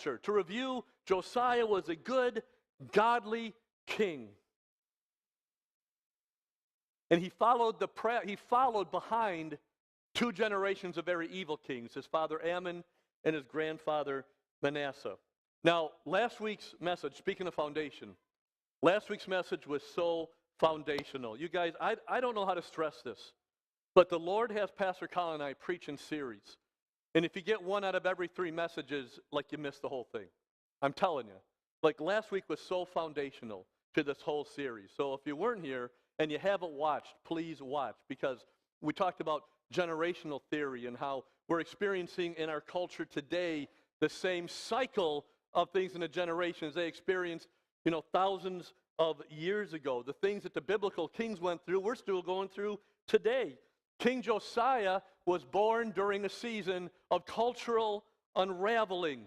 culture. To review, Josiah was a good, godly king. And he followed behind two generations of very evil kings, his father Ammon and his grandfather Manasseh. Now, last week's message, speaking of foundation, last week's message was so foundational. You guys, I don't know how to stress this, but the Lord has Pastor Colin and I preach in series. And if you get one out of every 3 messages, like you missed the whole thing. I'm telling you. Like last week was so foundational to this whole series. So if you weren't here and you haven't watched, please watch, because we talked about generational theory and how we're experiencing in our culture today the same cycle of things in the generations they experienced, thousands of years ago. The things that the biblical kings went through, we're still going through today. King Josiah was born during a season of cultural unraveling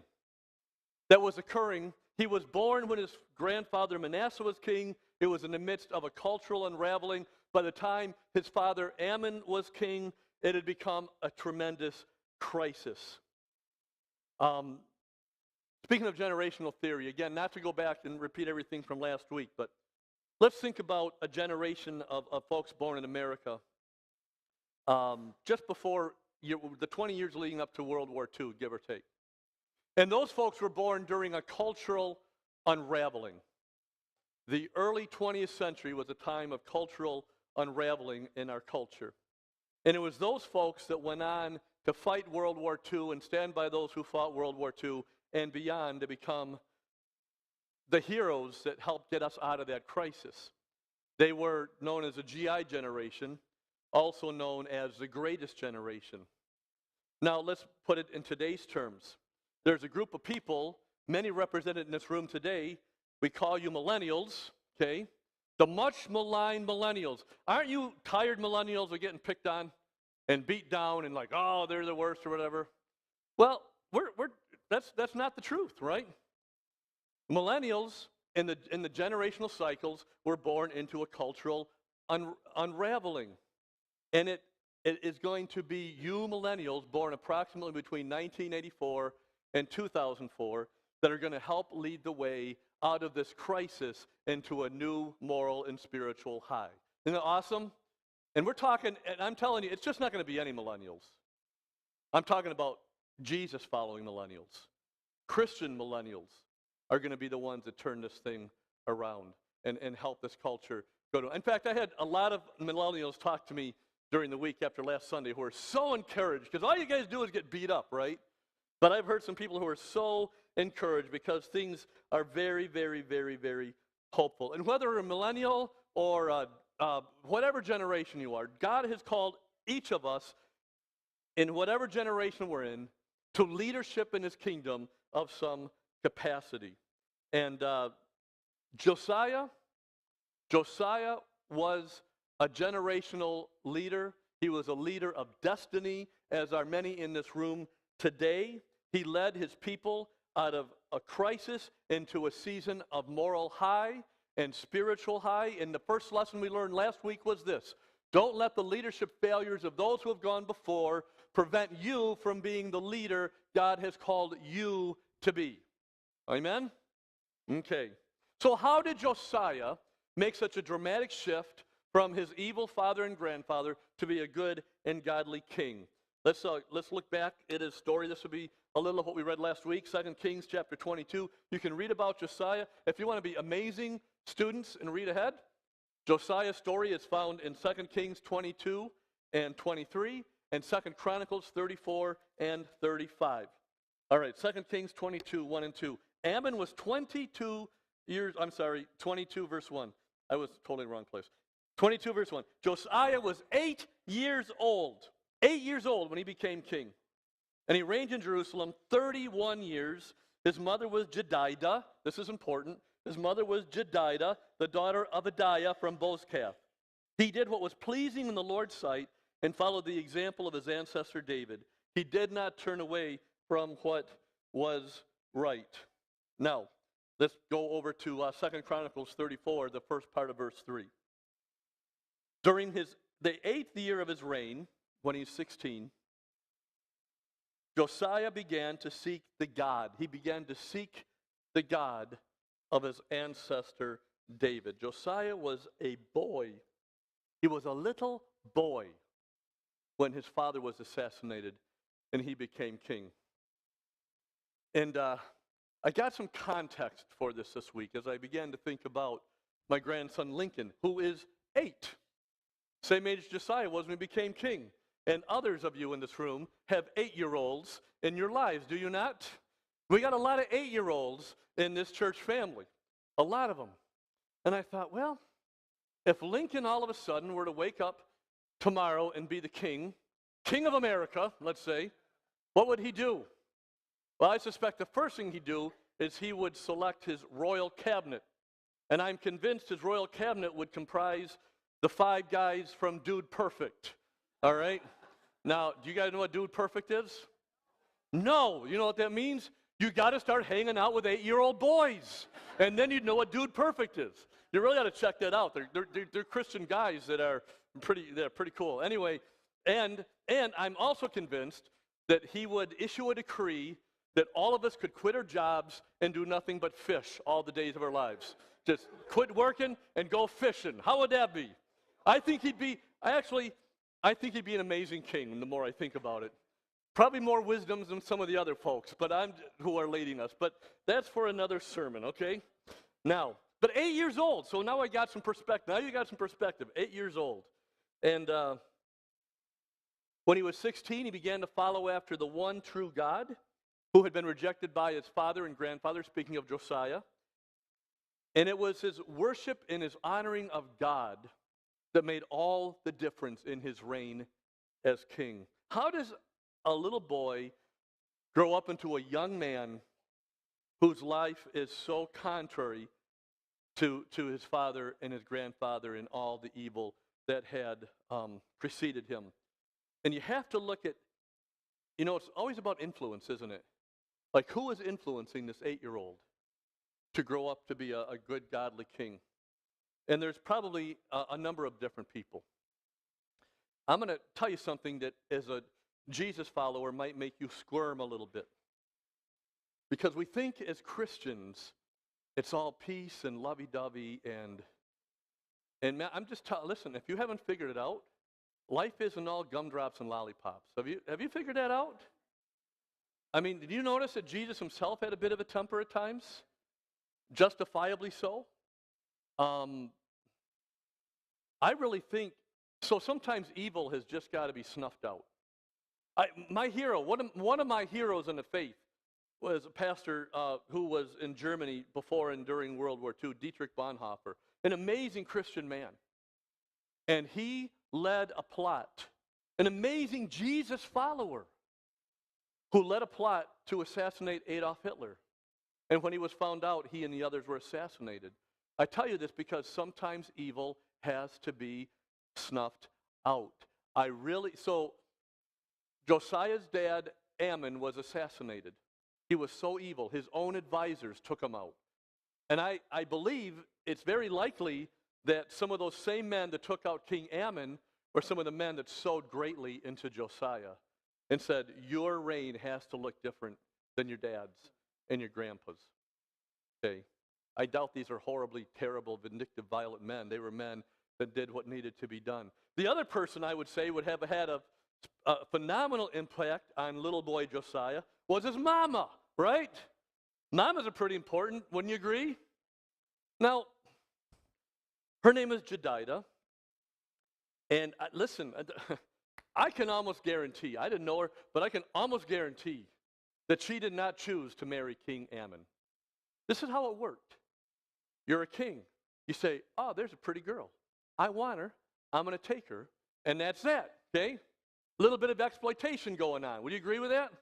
that was occurring. He was born when his grandfather Manasseh was king. It was in the midst of a cultural unraveling. By the time his father Ammon was king, it had become a tremendous crisis. Speaking of generational theory, again, not to go back and repeat everything from last week, but let's think about a generation of folks born in America just before the 20 years leading up to World War II, give or take. And those folks were born during a cultural unraveling. The early 20th century was a time of cultural unraveling in our culture. And it was those folks that went on to fight World War II and stand by those who fought World War II and beyond to become the heroes that helped get us out of that crisis. They were known as the GI generation, also known as the greatest generation. Now let's put it in today's terms. There's a group of people, many represented in this room today. We call you millennials, okay? The much maligned millennials. Aren't you tired millennials of getting picked on and beat down and like, oh, they're the worst or whatever? Well, that's not the truth, right? Millennials in the generational cycles were born into a cultural unraveling. And it is going to be you millennials born approximately between 1984 and 2004 that are going to help lead the way out of this crisis into a new moral and spiritual high. Isn't that awesome? And we're talking, and I'm telling you, it's just not going to be any millennials. I'm talking about Jesus following millennials. Christian millennials are going to be the ones that turn this thing around and help this culture go to. In fact, I had a lot of millennials talk to me during the week after last Sunday who are so encouraged, because all you guys do is get beat up, right? But I've heard some people who are so encouraged because things are very, very, very, very hopeful. And whether you're a millennial or whatever generation you are, God has called each of us in whatever generation we're in to leadership in his kingdom of some capacity. And Josiah was a generational leader. He was a leader of destiny, as are many in this room today. He led his people out of a crisis into a season of moral high and spiritual high. And the first lesson we learned last week was this: don't let the leadership failures of those who have gone before prevent you from being the leader God has called you to be. Amen? Okay. So how did Josiah make such a dramatic shift from his evil father and grandfather to be a good and godly king? Let's look back at his story. This will be a little of what we read last week, 2 Kings chapter 22. You can read about Josiah. If you want to be amazing students and read ahead, Josiah's story is found in 2 Kings 22 and 23 and 2 Chronicles 34 and 35. All right, 2 Kings 22, 1 and 2. Ammon was 22 verse 1. I was totally in the wrong place. 22 verse 1. Josiah was 8 years old. 8 years old when he became king. And he reigned in Jerusalem 31 years. His mother was Jedidah. This is important. His mother was Jedidah, the daughter of Adiah from Bozkath. He did what was pleasing in the Lord's sight and followed the example of his ancestor David. He did not turn away from what was right. Now, let's go over to 2 Chronicles 34, the first part of verse 3. During the 8th year of his reign, when he's 16, Josiah began to seek the God. He began to seek the God of his ancestor David. Josiah was a boy. He was a little boy when his father was assassinated and he became king. And I got some context for this week as I began to think about my grandson Lincoln, who is 8. Same age Josiah was when he became king. And others of you in this room have 8-year-olds in your lives, do you not? We got a lot of 8-year-olds in this church family, a lot of them. And I thought, well, if Lincoln all of a sudden were to wake up tomorrow and be the king of America, let's say, what would he do? Well, I suspect the first thing he'd do is he would select his royal cabinet. And I'm convinced his royal cabinet would comprise the 5 guys from Dude Perfect. All right? Now, do you guys know what Dude Perfect is? No. You know what that means? You got to start hanging out with 8-year-old boys. And then you'd know what Dude Perfect is. You really got to check that out. They're Christian guys that are pretty cool. Anyway, and I'm also convinced that he would issue a decree that all of us could quit our jobs and do nothing but fish all the days of our lives. Just quit working and go fishing. How would that be? I think he'd be an amazing king the more I think about it. Probably more wisdom than some of the other folks, who are leading us. But that's for another sermon, okay? Now, but 8 years old, so now I got some perspective. Now you got some perspective, 8 years old. And when he was 16, he began to follow after the one true God who had been rejected by his father and grandfather, speaking of Josiah. And it was his worship and his honoring of God that made all the difference in his reign as king. How does a little boy grow up into a young man whose life is so contrary to his father and his grandfather and all the evil that had preceded him? And you have to look at, it's always about influence, isn't it? Like, who is influencing this 8-year-old to grow up to be a good, godly king? And there's probably a number of different people. I'm going to tell you something that as a Jesus follower might make you squirm a little bit. Because we think as Christians, it's all peace and lovey-dovey and man, listen, if you haven't figured it out, life isn't all gumdrops and lollipops. Have you figured that out? I mean, did you notice that Jesus himself had a bit of a temper at times? Justifiably so. I really think, so sometimes evil has just got to be snuffed out. My hero, one of my heroes in the faith was a pastor who was in Germany before and during World War II, Dietrich Bonhoeffer, an amazing Christian man. And he led a plot, an amazing Jesus follower who led a plot to assassinate Adolf Hitler. And when he was found out, he and the others were assassinated. I tell you this because sometimes evil has to be snuffed out. So Josiah's dad, Ammon, was assassinated. He was so evil, his own advisors took him out. And I believe it's very likely that some of those same men that took out King Ammon were some of the men that sowed greatly into Josiah and said, your reign has to look different than your dad's and your grandpa's. Okay? I doubt these are horribly, terrible, vindictive, violent men. They were men that did what needed to be done. The other person I would say would have had a phenomenal impact on little boy Josiah was his mama, right? Mamas are pretty important, wouldn't you agree? Now, her name is Jedidah. And listen, I can almost guarantee, I didn't know her, but I can almost guarantee that she did not choose to marry King Ammon. This is how it worked. You're a king. You say, oh, there's a pretty girl. I want her. I'm going to take her. And that's that, okay? A little bit of exploitation going on. Would you agree with that?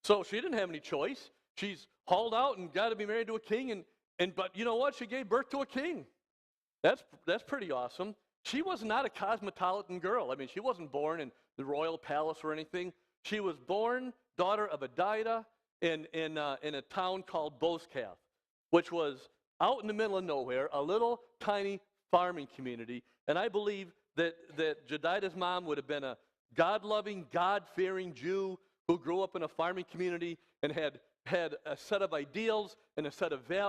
So she didn't have any choice. She's hauled out and got to be married to a king. But you know what? She gave birth to a king. That's pretty awesome. She was not a cosmopolitan girl. I mean, she wasn't born in the royal palace or anything. She was born daughter of Adidah in a town called Bozkath, which was out in the middle of nowhere, a little tiny farming community. And I believe that Jedidah's mom would have been a God-loving, God-fearing Jew who grew up in a farming community and had a set of ideals and a set of values